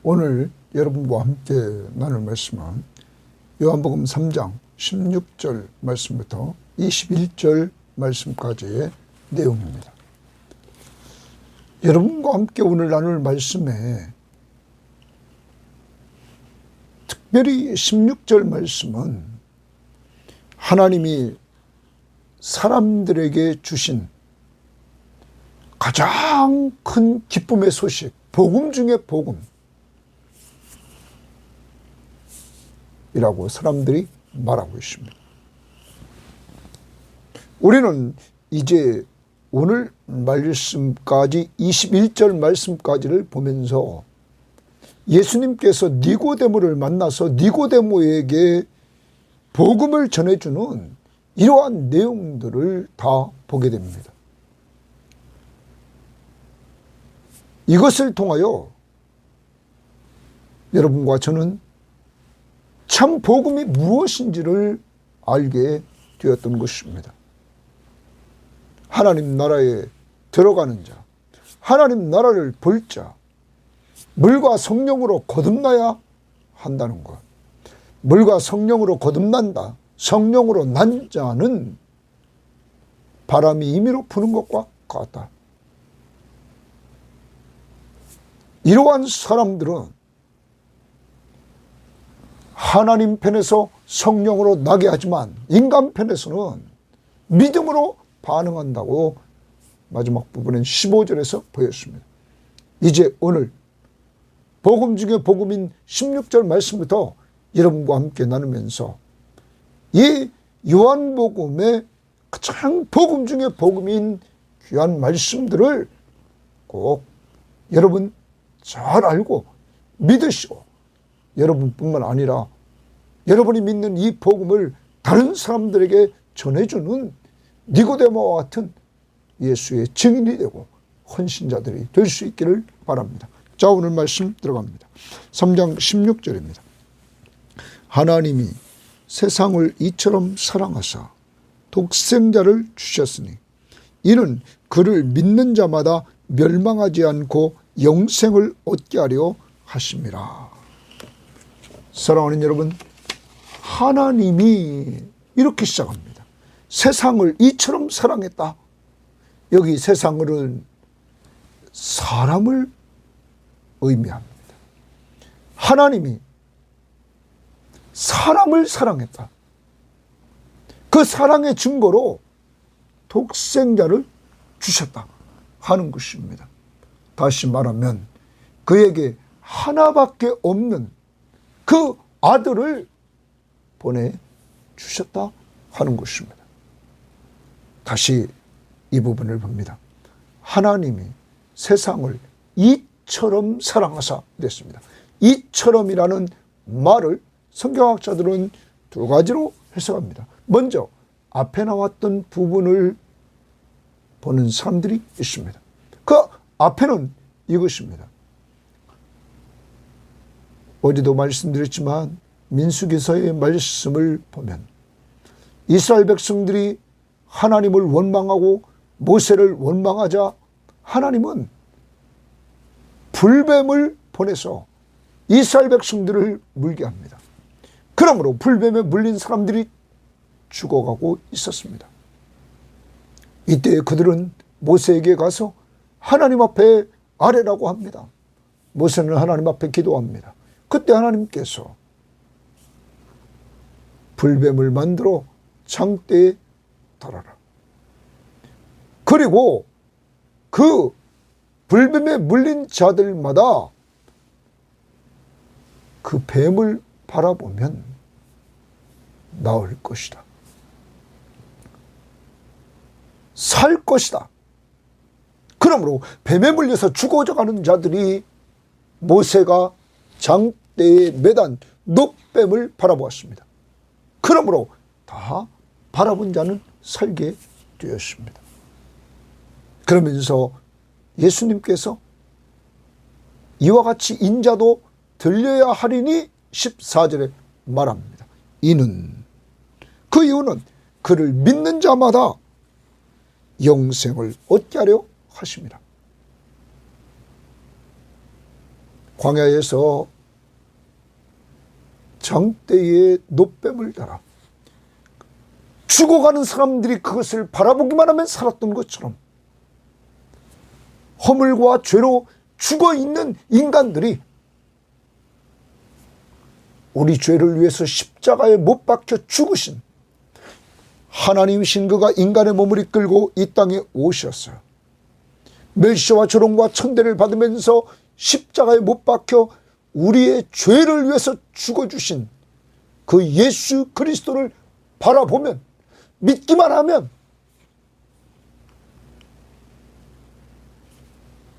오늘 여러분과 함께 나눌 말씀은 요한복음 3장 16절 말씀부터 21절 말씀까지의 내용입니다. 여러분과 함께 오늘 나눌 말씀에 특별히 16절 말씀은 하나님이 사람들에게 주신 가장 큰 기쁨의 소식, 복음 중에 복음이라고 사람들이 말하고 있습니다. 우리는 이제 오늘 말씀까지 21절 말씀까지를 보면서 예수님께서 니고데모를 만나서 니고데모에게 복음을 전해주는 이러한 내용들을 다 보게 됩니다. 이것을 통하여 여러분과 저는 참 복음이 무엇인지를 알게 되었던 것입니다. 하나님 나라에 들어가는 자, 하나님 나라를 볼 자, 물과 성령으로 거듭나야 한다는 것. 물과 성령으로 거듭난다, 성령으로 난 자는 바람이 임의로 부는 것과 같다. 이러한 사람들은 하나님 편에서 성령으로 나게 하지만 인간 편에서는 믿음으로 반응한다고 마지막 부분은 15절에서 보였습니다. 이제 오늘 복음 중에 복음인 16절 말씀부터 여러분과 함께 나누면서 이 요한복음의 가장 복음 중에 복음인 귀한 말씀들을 꼭 여러분 잘 알고 믿으시고 여러분뿐만 아니라 여러분이 믿는 이 복음을 다른 사람들에게 전해주는 니고데모와 같은 예수의 증인이 되고 헌신자들이 될 수 있기를 바랍니다. 자, 오늘 말씀 들어갑니다. 3장 16절입니다. 하나님이 세상을 이처럼 사랑하사 독생자를 주셨으니 이는 그를 믿는 자마다 멸망하지 않고 영생을 얻게 하려 하심이라. 사랑하는 여러분, 하나님이 이렇게 시작합니다. 세상을 이처럼 사랑했다. 여기 세상은 사람을 의미합니다. 하나님이 사람을 사랑했다. 그 사랑의 증거로 독생자를 주셨다 하는 것입니다. 다시 말하면 그에게 하나밖에 없는 그 아들을 보내주셨다 하는 것입니다. 다시 이 부분을 봅니다. 하나님이 세상을 이처럼 사랑하사 됐습니다. 이처럼이라는 말을 성경학자들은 두 가지로 해석합니다. 먼저 앞에 나왔던 부분을 보는 사람들이 있습니다. 그 앞에는 이것입니다. 어제도 말씀드렸지만 민수기서의 말씀을 보면 이스라엘 백성들이 하나님을 원망하고 모세를 원망하자 하나님은 불뱀을 보내서 이스라엘 백성들을 물게 합니다. 그러므로 불뱀에 물린 사람들이 죽어가고 있었습니다. 이때 그들은 모세에게 가서 하나님 앞에 아뢰라고 합니다. 모세는 하나님 앞에 기도합니다. 그때 하나님께서 불뱀을 만들어 장대에 달아라. 그리고 그 불뱀에 물린 자들마다 그 뱀을 바라보면 나을 것이다. 살 것이다. 그러므로 뱀에 물려서 죽어가는 자들이 모세가 장대에 매단 녹뱀을 바라보았습니다. 그러므로 다 바라본 자는 살게 되었습니다. 그러면서 예수님께서 이와 같이 인자도 들려야 하리니 14절에 말합니다. 그 이유는 그를 믿는 자마다 영생을 얻게 하려 하심이라. 광야에서 장대에 노뱀을 달아 죽어가는 사람들이 그것을 바라보기만 하면 살았던 것처럼 허물과 죄로 죽어있는 인간들이 우리 죄를 위해서 십자가에 못 박혀 죽으신 하나님이신 그가 인간의 몸을 이끌고 이 땅에 오셨어요. 멸시와 조롱과 천대를 받으면서 십자가에 못 박혀 우리의 죄를 위해서 죽어주신 그 예수 그리스도를 바라보면, 믿기만 하면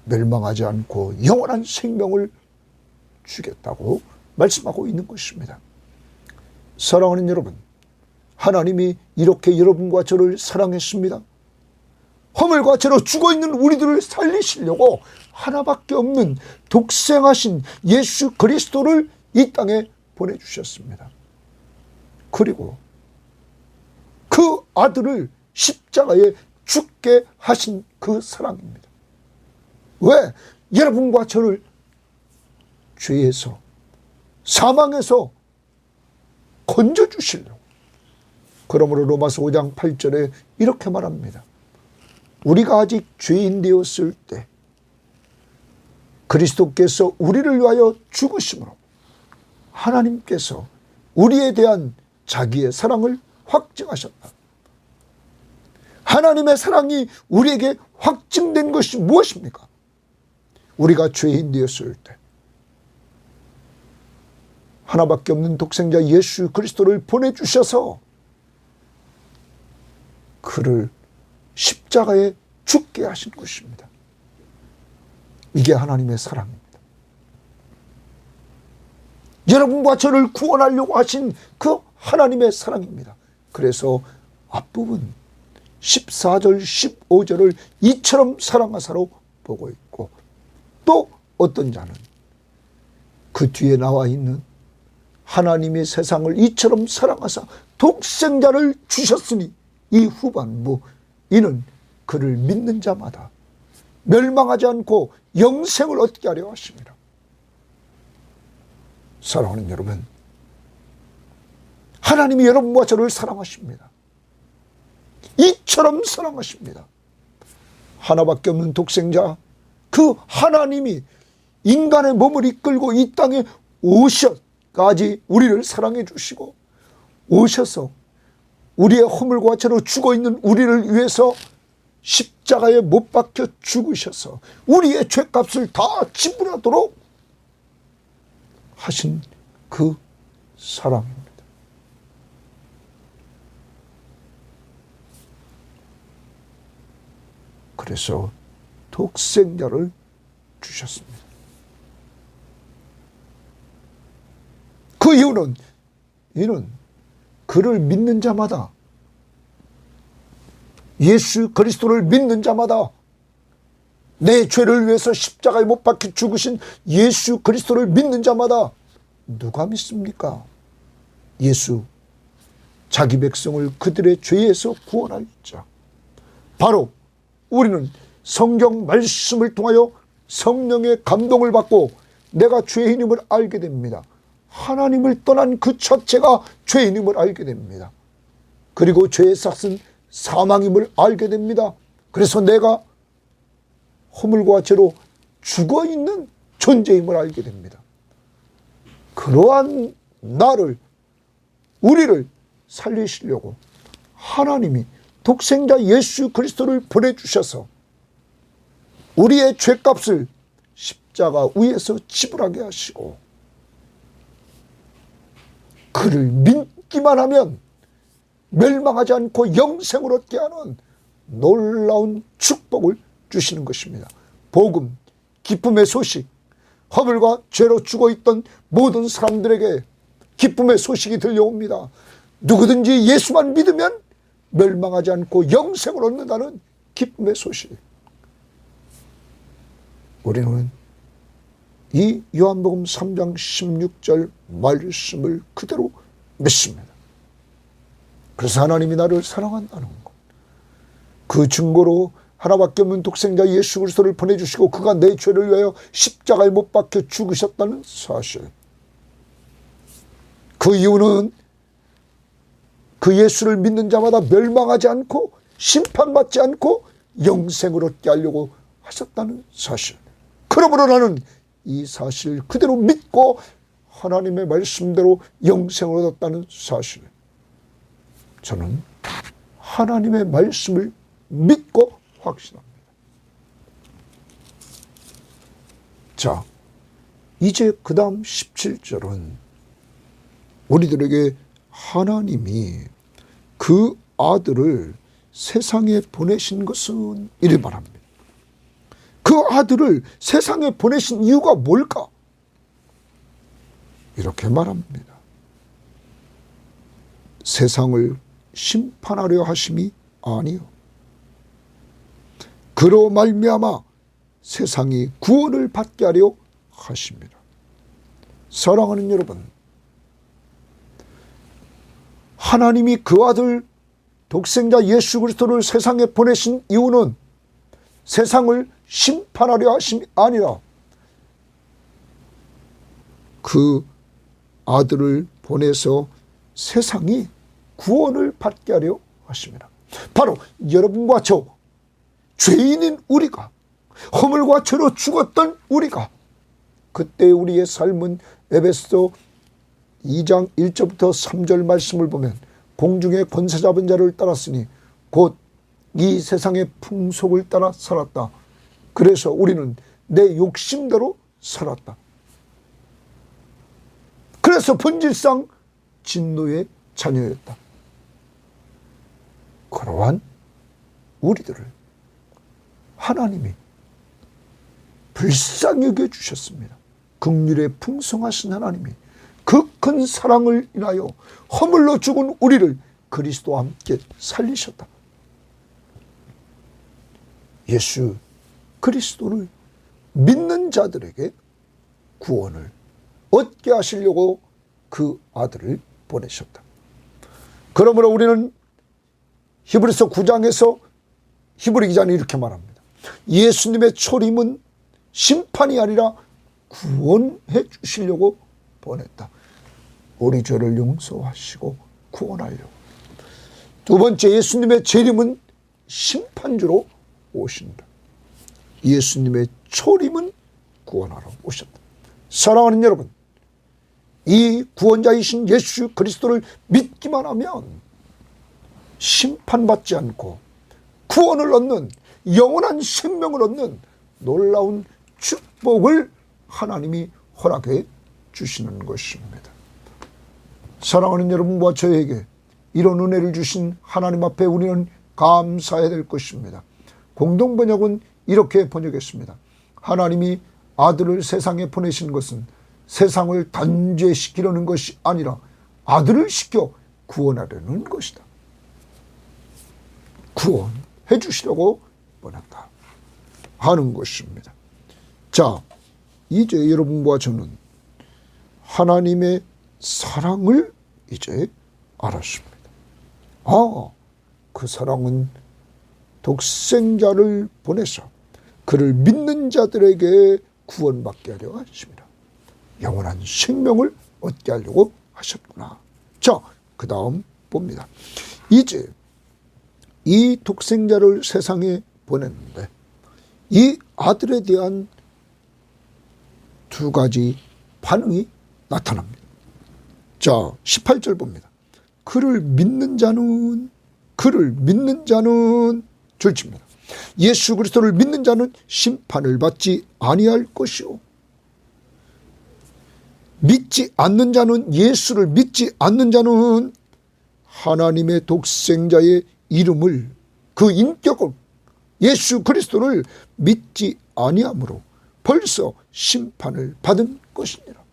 멸망하지 않고 영원한 생명을 주겠다고 말씀하고 있는 것입니다. 사랑하는 여러분, 하나님이 이렇게 여러분과 저를 사랑했습니다. 허물과 죄로 죽어있는 우리들을 살리시려고 하나밖에 없는 독생하신 예수 그리스도를 이 땅에 보내주셨습니다. 그리고 그 아들을 십자가에 죽게 하신 그 사랑입니다. 왜? 여러분과 저를 죄에서, 사망에서 건져주시려고. 그러므로 로마서 5장 8절에 이렇게 말합니다. 우리가 아직 죄인 되었을 때 그리스도께서 우리를 위하여 죽으심으로 하나님께서 우리에 대한 자기의 사랑을 확증하셨다. 하나님의 사랑이 우리에게 확증된 것이 무엇입니까? 우리가 죄인 되었을 때 하나밖에 없는 독생자 예수 그리스도를 보내주셔서 그를 십자가에 죽게 하신 것입니다. 이게 하나님의 사랑입니다. 여러분과 저를 구원하려고 하신 그 하나님의 사랑입니다. 그래서 앞부분 14절 15절을 이처럼 사랑하사로 보고 있고, 또 어떤 자는 그 뒤에 나와 있는 하나님의 세상을 이처럼 사랑하사 독생자를 주셨으니 이 후반부, 이는 그를 믿는 자마다 멸망하지 않고 영생을 얻게 하려 하십니다. 사랑하는 여러분, 하나님이 여러분과 저를 사랑하십니다. 이처럼 사랑하십니다. 하나밖에 없는 독생자, 그 하나님이 인간의 몸을 이끌고 이 땅에 오셔까지 우리를 사랑해 주시고, 오셔서 우리의 허물과 죄로 죽어있는 우리를 위해서 십자가에 못 박혀 죽으셔서 우리의 죄값을 다 지불하도록 하신 그 사랑입니다. 그래서 독생자를 주셨습니다. 그 이유는, 이는 그를 믿는 자마다, 예수 그리스도를 믿는 자마다, 내 죄를 위해서 십자가에 못 박혀 죽으신 예수 그리스도를 믿는 자마다 누가 믿습니까? 예수, 자기 백성을 그들의 죄에서 구원할 자. 바로 우리는 성경 말씀을 통하여 성령의 감동을 받고 내가 죄인임을 알게 됩니다. 하나님을 떠난 그 자체가 죄인임을 알게 됩니다. 그리고 죄의 삭은 사망임을 알게 됩니다. 그래서 내가 허물과 죄로 죽어있는 존재임을 알게 됩니다. 그러한 나를, 우리를 살리시려고 하나님이 독생자 예수 그리스도를 보내주셔서 우리의 죄값을 십자가 위에서 지불하게 하시고, 그를 믿기만 하면 멸망하지 않고 영생을 얻게 하는 놀라운 축복을 주시는 것입니다. 복음, 기쁨의 소식, 허물과 죄로 죽어있던 모든 사람들에게 기쁨의 소식이 들려옵니다. 누구든지 예수만 믿으면 멸망하지 않고 영생을 얻는다는 기쁨의 소식. 우리는 이 요한복음 3장 16절 말씀을 그대로 믿습니다. 그래서 하나님이 나를 사랑한다는 것, 그 증거로 하나밖에 없는 독생자 예수 그리스도를 보내주시고 그가 내 죄를 위하여 십자가에 못 박혀 죽으셨다는 사실. 그 이유는 그 예수를 믿는 자마다 멸망하지 않고 심판받지 않고 영생을 얻게 하려고 하셨다는 사실. 그러므로 나는 이 사실 그대로 믿고 하나님의 말씀대로 영생을 얻었다는 사실. 저는 하나님의 말씀을 믿고 확신합니다. 자, 이제 그 다음 17절은 우리들에게 하나님이 그 아들을 세상에 보내신 것은 이를 말합니다. 그 아들을 세상에 보내신 이유가 뭘까? 이렇게 말합니다. 세상을 심판하려 하심이 아니요 그로 말미암아 세상이 구원을 받게 하려 하십니다. 사랑하는 여러분, 하나님이 그 아들 독생자 예수 그리스도를 세상에 보내신 이유는 세상을 심판하려 하심이 아니라 그 아들을 보내서 세상이 구원을 받게 하려 하십니다. 바로 여러분과 저 죄인인 우리가, 허물과 죄로 죽었던 우리가, 그때 우리의 삶은 에베소 2장 1절부터 3절 말씀을 보면 공중의 권세 잡은 자를 따랐으니 곧 이 세상의 풍속을 따라 살았다. 그래서 우리는 내 욕심대로 살았다. 그래서 본질상 진노의 자녀였다. 그러한 우리들을 하나님이 불쌍히 여겨 주셨습니다. 긍휼에 풍성하신 하나님이 그 큰 사랑을 인하여 허물로 죽은 우리를 그리스도와 함께 살리셨다. 예수 그리스도를 믿는 자들에게 구원을 얻게 하시려고 그 아들을 보내셨다. 그러므로 우리는 히브리서 9장에서 히브리 기자는 이렇게 말합니다. 예수님의 초림은 심판이 아니라 구원해 주시려고 보냈다. 우리 죄를 용서하시고 구원하려고. 두 번째, 예수님의 재림은 심판주로 오신다. 예수님의 초림은 구원하러 오셨다. 사랑하는 여러분, 이 구원자이신 예수 그리스도를 믿기만 하면 심판받지 않고 구원을 얻는, 영원한 생명을 얻는 놀라운 축복을 하나님이 허락해 주시는 것입니다. 사랑하는 여러분과 저에게 이런 은혜를 주신 하나님 앞에 우리는 감사해야 될 것입니다. 공동번역은 이렇게 번역했습니다. 하나님이 아들을 세상에 보내신 것은 세상을 단죄시키려는 것이 아니라 아들을 시켜 구원하려는 것이다. 구원해 주시려고 보냈다 하는 것입니다. 자, 이제 여러분과 저는 하나님의 사랑을 이제 알았습니다. 그 사랑은 독생자를 보내서 그를 믿는 자들에게 구원받게 하려 하십니다. 영원한 생명을 얻게 하려고 하셨구나. 자, 그 다음 봅니다. 이제 이 독생자를 세상에 보냈는데 이 아들에 대한 두 가지 반응이 나타납니다. 자, 18절 봅니다. 그를 믿는 자는 줄칩니다. 예수 그리스도를 믿는 자는 심판을 받지 아니할 것이요 믿지 않는 자는, 예수를 믿지 않는 자는 하나님의 독생자의 이름을, 그 인격을, 예수 그리스도를 믿지 아니하므로 벌써 심판을 받은 것이니라.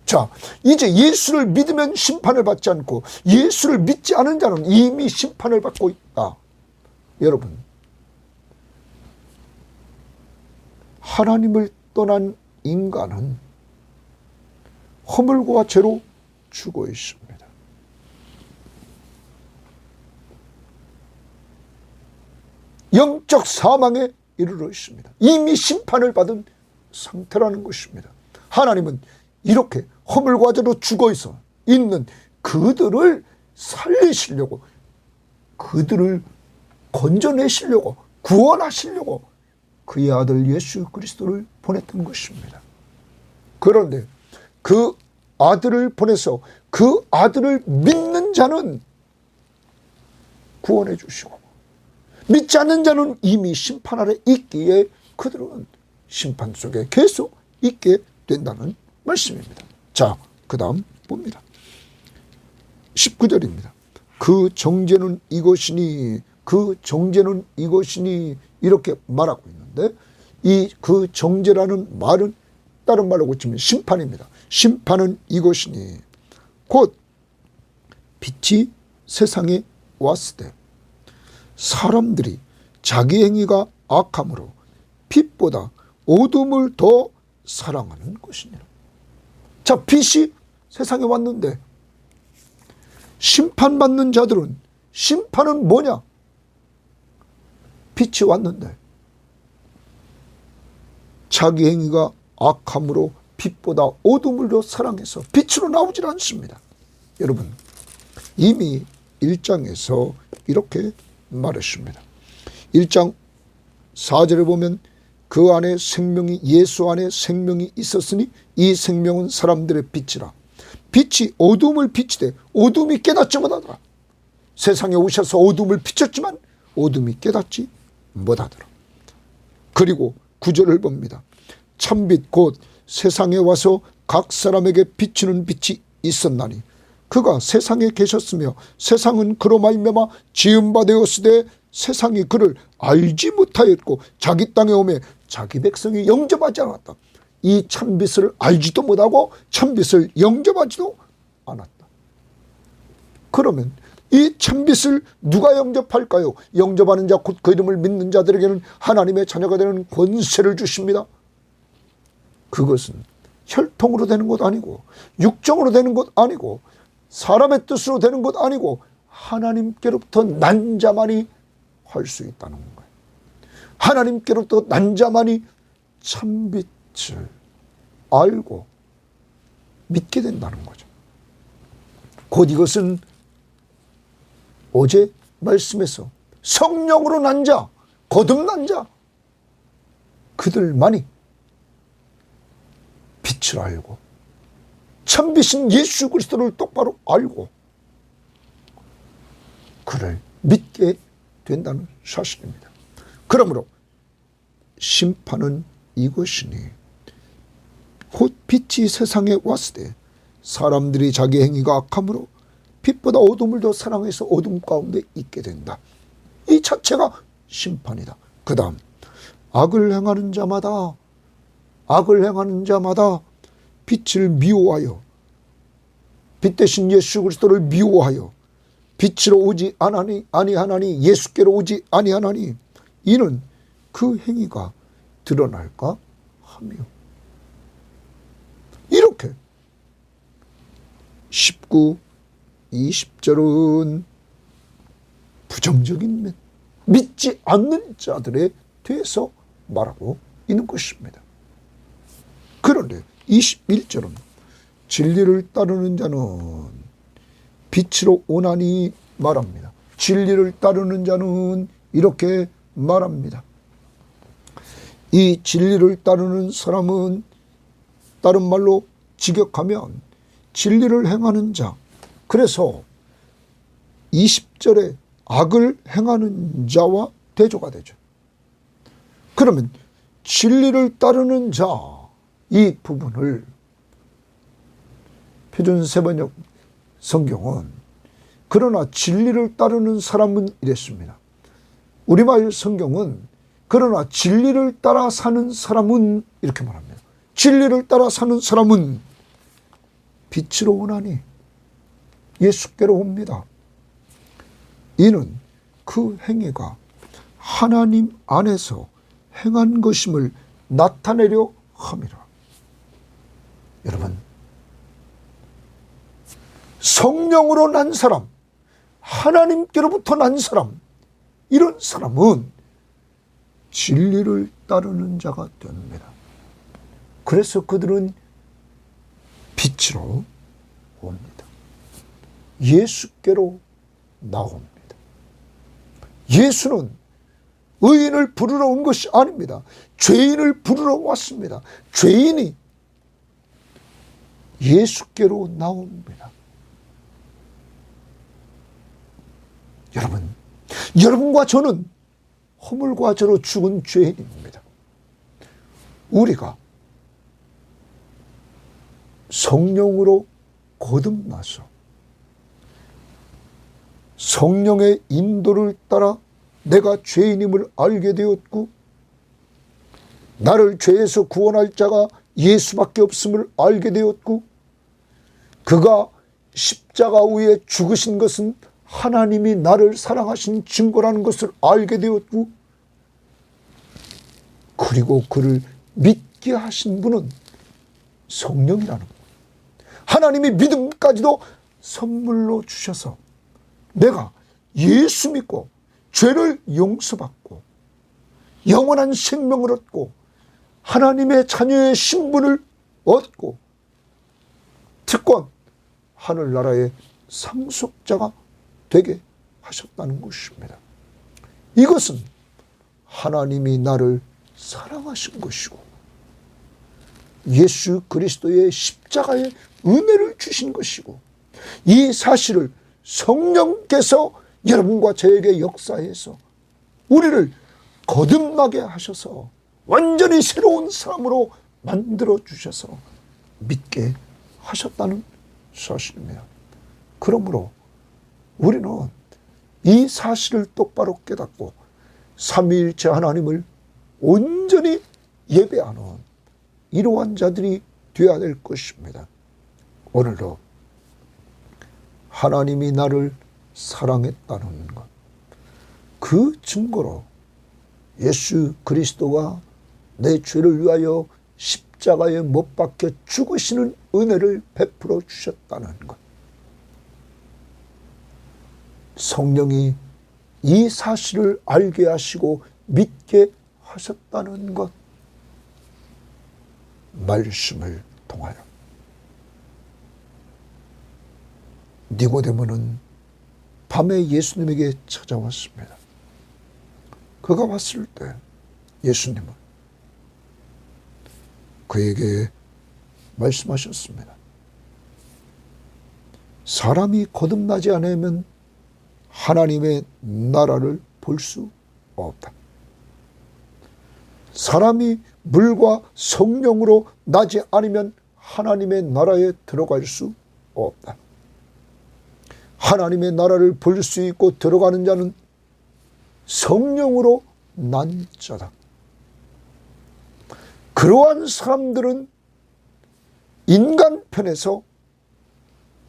자, 이제 예수를 믿으면 심판을 받지 않고 예수를 믿지 않은 자는 이미 심판을 받고 있다. 여러분, 하나님을 떠난 인간은 허물과 죄로 죽어 있습니다. 영적 사망에 이르러 있습니다. 이미 심판을 받은 상태라는 것입니다. 하나님은 이렇게 허물과제로 죽어 있는 그들을 살리시려고, 그들을 건져내시려고, 구원하시려고 그의 아들 예수 그리스도를 보냈던 것입니다. 그런데 그 아들을 보내서 그 아들을 믿는 자는 구원해 주시고, 믿지 않는 자는 이미 심판 아래 있기에 그들은 심판 속에 계속 있게 된다는 말씀입니다. 자, 그 다음 봅니다. 19절입니다. 그 정죄는 이것이니, 그 정죄는 이것이니, 이렇게 말하고 있는데, 이 그 정죄라는 말은 다른 말로 고치면 심판입니다. 심판은 이것이니, 곧 빛이 세상에 왔을 때 사람들이 자기 행위가 악함으로 빛보다 어둠을 더 사랑하는 것이니라. 자, 빛이 세상에 왔는데 심판받는 자들은, 심판은 뭐냐? 빛이 왔는데 자기 행위가 악함으로 빛보다 어둠을 더 사랑해서 빛으로 나오질 않습니다. 여러분, 이미 1장에서 이렇게 말했습니다. 1장 4절에 보면 그 안에 생명이, 예수 안에 생명이 있었으니 이 생명은 사람들의 빛이라. 빛이 어둠을 비치되 어둠이 깨닫지 못하더라. 세상에 오셔서 어둠을 비췄지만 어둠이 깨닫지 못하더라. 그리고 9절을 봅니다. 참빛 곧 세상에 와서 각 사람에게 비추는 빛이 있었나니 그가 세상에 계셨으며 세상은 그로 말미암아 지은 바 되었으되 세상이 그를 알지 못하였고 자기 땅에 오매 자기 백성이 영접하지 않았다. 이 참빛을 알지도 못하고 참빛을 영접하지도 않았다. 그러면 이 참빛을 누가 영접할까요? 영접하는 자, 곧 그 이름을 믿는 자들에게는 하나님의 자녀가 되는 권세를 주십니다. 그것은 혈통으로 되는 것 아니고, 육정으로 되는 것 아니고, 사람의 뜻으로 되는 것 아니고, 하나님께로부터 난 자만이 할 수 있다는 거예요. 하나님께로부터 난 자만이 참빛을 알고 믿게 된다는 거죠. 곧 이것은 어제 말씀에서 성령으로 난 자, 거듭난 자, 그들만이 빛을 알고 참빛인 예수 그리스도를 똑바로 알고 그를 믿게 된다는 사실입니다. 그러므로 심판은 이것이니 곧 빛이 세상에 왔을 때 사람들이 자기 행위가 악함으로 빛보다 어둠을 더 사랑해서 어둠 가운데 있게 된다. 이 자체가 심판이다. 그 다음 악을 행하는 자마다 빛을 미워하여, 빛 대신 예수 그리스도를 미워하여 빛으로 오지 아니하나니 예수께로 오지 아니하나니 이는 그 행위가 드러날까 하며. 이렇게 19, 20절은 부정적인 믿지 않는 자들에 대해서 말하고 있는 것입니다. 그런데 21절은 진리를 따르는 자는 빛으로 오나니 말합니다. 진리를 따르는 자는 이렇게 말합니다. 이 진리를 따르는 사람은 다른 말로 직역하면 진리를 행하는 자. 그래서 20절에 악을 행하는 자와 대조가 되죠. 그러면 진리를 따르는 자, 이 부분을 표준 세번역 성경은 그러나 진리를 따르는 사람은 이랬습니다. 우리말 성경은 그러나 진리를 따라 사는 사람은 이렇게 말합니다. 진리를 따라 사는 사람은 빛으로 오나니 예수께로 옵니다. 이는 그 행위가 하나님 안에서 행한 것임을 나타내려 함이라. 여러분, 성령으로 난 사람, 하나님께로부터 난 사람, 이런 사람은 진리를 따르는 자가 됩니다. 그래서 그들은 빛으로 옵니다. 예수께로 나옵니다. 예수는 의인을 부르러 온 것이 아닙니다. 죄인을 부르러 왔습니다. 죄인이 예수께로 나옵니다. 여러분과 저는 허물과 죄로 죽은 죄인입니다. 우리가 성령으로 거듭나서 성령의 인도를 따라 내가 죄인임을 알게 되었고, 나를 죄에서 구원할 자가 예수밖에 없음을 알게 되었고, 그가 십자가 위에 죽으신 것은 하나님이 나를 사랑하신 증거라는 것을 알게 되었고, 그리고 그를 믿게 하신 분은 성령이라는 것. 하나님이 믿음까지도 선물로 주셔서 내가 예수 믿고 죄를 용서받고 영원한 생명을 얻고 하나님의 자녀의 신분을 얻고 특권 하늘나라의 상속자가 되게 하셨다는 것입니다. 이것은 하나님이 나를 사랑하신 것이고 예수 그리스도의 십자가의 은혜를 주신 것이고, 이 사실을 성령께서 여러분과 저에게 역사해서 우리를 거듭나게 하셔서 완전히 새로운 사람으로 만들어 주셔서 믿게 하셨다는 사실입니다. 그러므로 우리는 이 사실을 똑바로 깨닫고 삼위일체 하나님을 온전히 예배하는 이러한 자들이 되어야 될 것입니다. 오늘도 하나님이 나를 사랑했다는 것, 그 증거로 예수 그리스도가 내 죄를 위하여 십자가에 못 박혀 죽으시는 은혜를 베풀어 주셨다는 것, 성령이 이 사실을 알게 하시고 믿게 하셨다는 것, 말씀을 통하여 니고데모는 밤에 예수님에게 찾아왔습니다. 그가 왔을 때 예수님은 그에게 말씀하셨습니다. 사람이 거듭나지 않으면 하나님의 나라를 볼 수 없다. 사람이 물과 성령으로 나지 않으면 하나님의 나라에 들어갈 수 없다. 하나님의 나라를 볼 수 있고 들어가는 자는 성령으로 난 자다. 그러한 사람들은 인간 편에서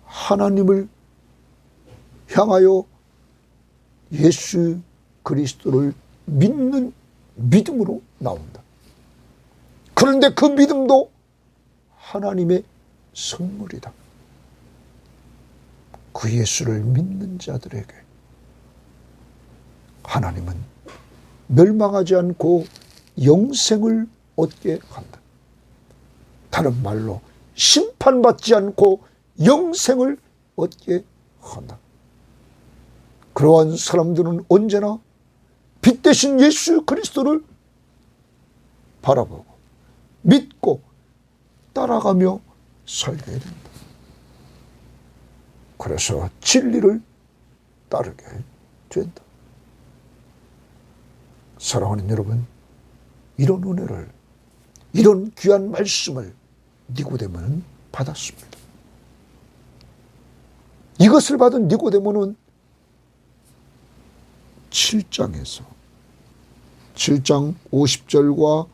하나님을 향하여 예수 그리스도를 믿는 믿음으로 나온다. 그런데 그 믿음도 하나님의 선물이다. 그 예수를 믿는 자들에게 하나님은 멸망하지 않고 영생을 얻게 한다. 다른 말로 심판받지 않고 영생을 얻게 한다. 그러한 사람들은 언제나 빛 대신 예수 그리스도를 바라보고 믿고 따라가며 살게 된다. 그래서 진리를 따르게 된다. 사랑하는 여러분, 이런 은혜를, 이런 귀한 말씀을 니고데모는 받았습니다. 이것을 받은 니고데모는 7장에서 7장 50절과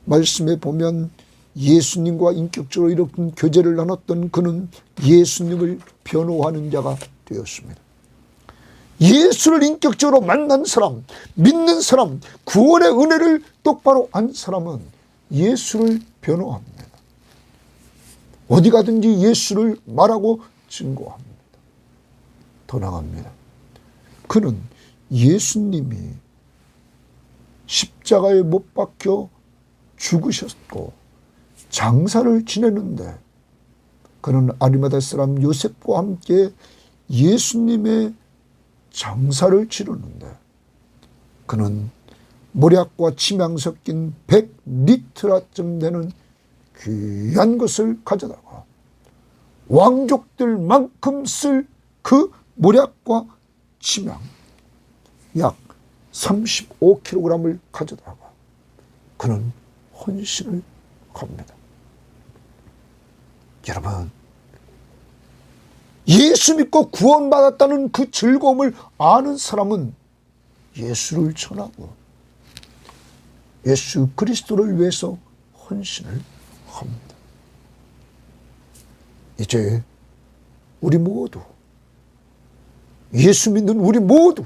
말씀에 보면 예수님과 인격적으로 이렇게 교제를 나눴던 그는 예수님을 변호하는 자가 되었습니다. 예수를 인격적으로 만난 사람, 믿는 사람, 구원의 은혜를 똑바로 안 사람은 예수를 변호합니다. 어디 가든지 예수를 말하고 증거합니다. 더 나아갑니다. 그는 예수님이 십자가에 못 박혀 죽으셨고 장사를 지내는데, 그는 아리마다 사람 요셉과 함께 예수님의 장사를 치르는데, 그는 모략과 침향 섞인 100리트라쯤 되는 귀한 것을 가져다가 왕족들만큼 쓸 그 모략과 침향 약 35kg을 가져다가 그는 헌신을 합니다. 여러분, 예수 믿고 구원받았다는 그 즐거움을 아는 사람은 예수를 전하고 예수 그리스도를 위해서 헌신을 합니다. 이제 우리 모두, 예수 믿는 우리 모두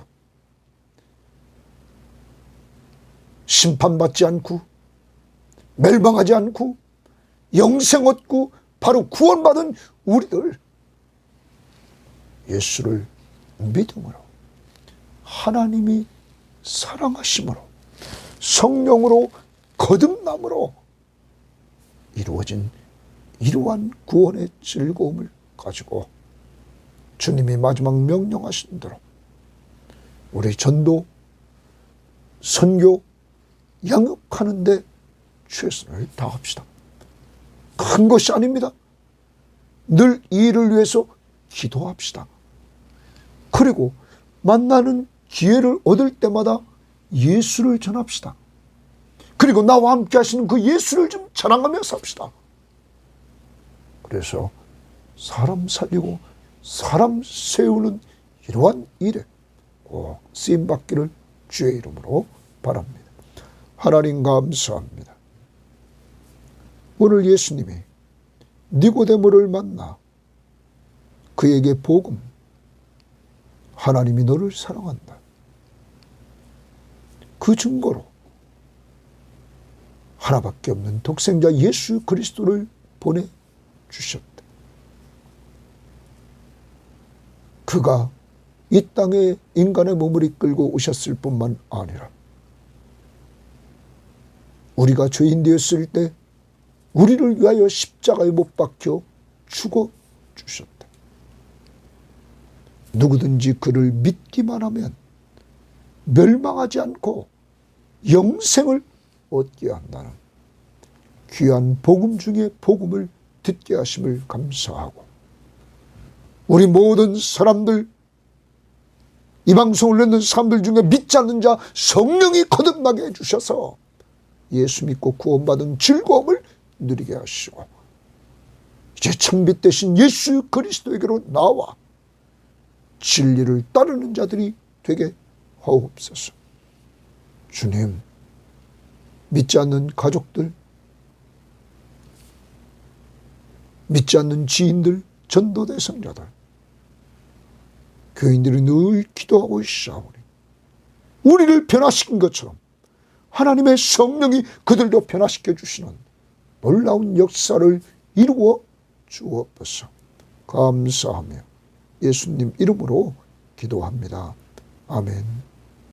심판받지 않고 멸망하지 않고 영생 얻고 바로 구원받은 우리들, 예수를 믿음으로 하나님이 사랑하심으로 성령으로 거듭남으로 이루어진 이러한 구원의 즐거움을 가지고 주님이 마지막 명령하신 대로 우리 전도, 선교, 양육하는 데 최선을 다합시다. 큰 것이 아닙니다. 늘 이 일을 위해서 기도합시다. 그리고 만나는 기회를 얻을 때마다 예수를 전합시다. 그리고 나와 함께 하시는 그 예수를 좀 자랑하며 삽시다. 그래서 사람 살리고 사람 세우는 이러한 일에 꼭 쓰임받기를 주의 이름으로 바랍니다. 하나님 감사합니다. 오늘 예수님이 니고데모를 만나 그에게 복음, 하나님이 너를 사랑한다, 그 증거로 하나밖에 없는 독생자 예수 그리스도를 보내주셨다. 그가 이 땅에 인간의 몸을 이끌고 오셨을 뿐만 아니라 우리가 죄인 되었을 때 우리를 위하여 십자가에 못 박혀 죽어주셨다. 누구든지 그를 믿기만 하면 멸망하지 않고 영생을 얻게 한다는 귀한 복음 중에 복음을 듣게 하심을 감사하고, 우리 모든 사람들, 이 방송을 듣는 사람들 중에 믿지 않는 자 성령이 거듭나게 해주셔서 예수 믿고 구원받은 즐거움을 누리게 하시고, 이제 참빛 대신 예수 그리스도에게로 나와 진리를 따르는 자들이 되게 하옵소서. 주님, 믿지 않는 가족들, 믿지 않는 지인들, 전도 대상자들, 교인들이 늘 기도하고 있사오니 우리를 변화시킨 것처럼 하나님의 성령이 그들도 변화시켜 주시는 놀라운 역사를 이루어 주옵소서. 감사하며 예수님 이름으로 기도합니다. 아멘.